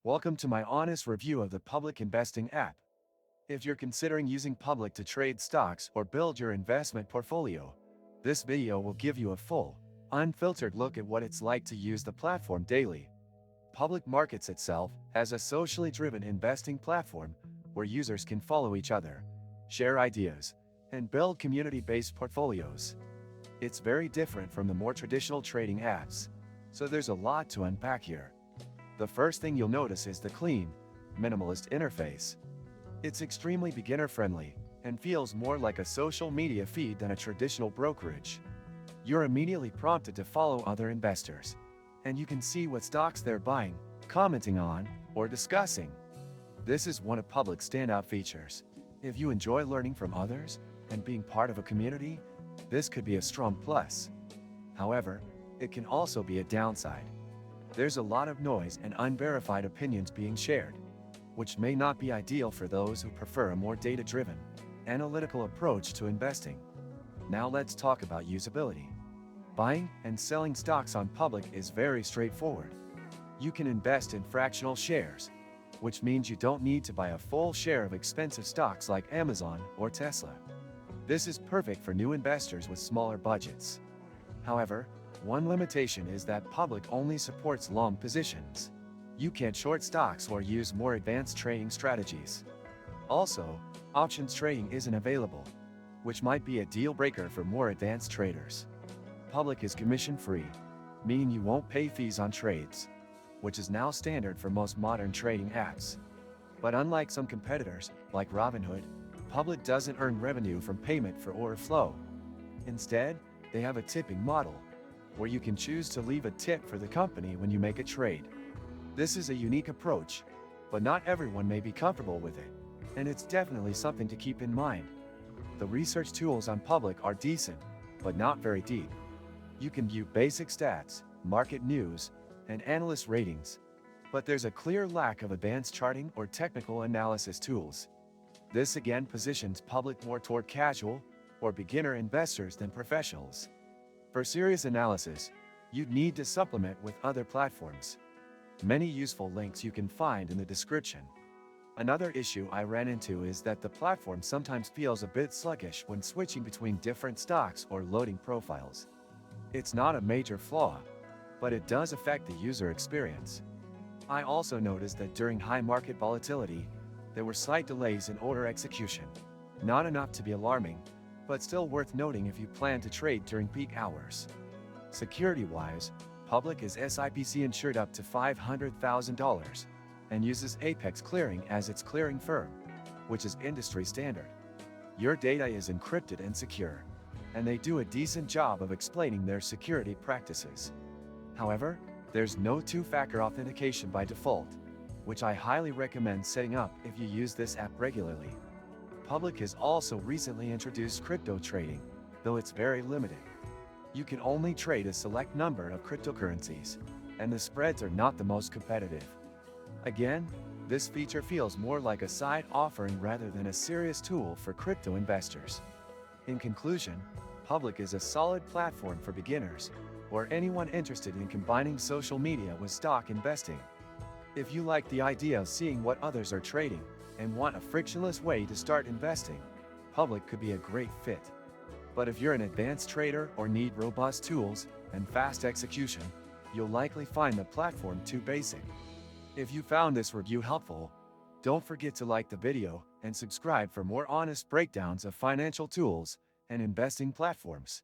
Welcome to my honest review of the Public Investing app. If you're considering using Public to trade stocks or build your investment portfolio, this video will give you a full, unfiltered look at what it's like to use the platform daily. Public markets itself as a socially driven investing platform where users can follow each other, share ideas, and build community-based portfolios. It's very different from the more traditional trading apps, so there's a lot to unpack here. The first thing you'll notice is the clean, minimalist interface. It's extremely beginner-friendly and feels more like a social media feed than a traditional brokerage. You're immediately prompted to follow other investors, and you can see what stocks they're buying, commenting on, or discussing. This is one of Public's standout features. If you enjoy learning from others and being part of a community, this could be a strong plus. However, it can also be a downside. There's a lot of noise and unverified opinions being shared, which may not be ideal for those who prefer a more data-driven, analytical approach to investing. Now let's talk about usability. Buying and selling stocks on Public is very straightforward. You can invest in fractional shares, which means you don't need to buy a full share of expensive stocks like Amazon or Tesla. This is perfect for new investors with smaller budgets. However, one limitation is that Public only supports long positions. You can't short stocks or use more advanced trading strategies. Also, options trading isn't available, which might be a deal breaker for more advanced traders. Public is commission-free, meaning you won't pay fees on trades, which is now standard for most modern trading apps. But unlike some competitors, like Robinhood, Public doesn't earn revenue from payment for order flow. Instead, they have a tipping model, where you can choose to leave a tip for the company when you make a trade. This is a unique approach, but not everyone may be comfortable with it, and it's definitely something to keep in mind. The research tools on Public are decent, but not very deep. You can view basic stats, market news, and analyst ratings, but there's a clear lack of advanced charting or technical analysis tools. This again positions Public more toward casual or beginner investors than professionals. For serious analysis, you'd need to supplement with other platforms. Many useful links you can find in the description. Another issue I ran into is that the platform sometimes feels a bit sluggish when switching between different stocks or loading profiles. It's not a major flaw, but it does affect the user experience. I also noticed that during high market volatility, there were slight delays in order execution. Not enough to be alarming, but still worth noting if you plan to trade during peak hours. Security-wise, Public is SIPC insured up to $500,000 and uses Apex Clearing as its clearing firm, which is industry standard. Your data is encrypted and secure, and they do a decent job of explaining their security practices. However, there's no two-factor authentication by default, which I highly recommend setting up if you use this app regularly. Public has also recently introduced crypto trading, though it's very limited. You can only trade a select number of cryptocurrencies, and the spreads are not the most competitive. Again, this feature feels more like a side offering rather than a serious tool for crypto investors. In conclusion, Public is a solid platform for beginners, or anyone interested in combining social media with stock investing. If you like the idea of seeing what others are trading, and want a frictionless way to start investing, Public could be a great fit. But if you're an advanced trader or need robust tools and fast execution, you'll likely find the platform too basic. If you found this review helpful, don't forget to like the video and subscribe for more honest breakdowns of financial tools and investing platforms.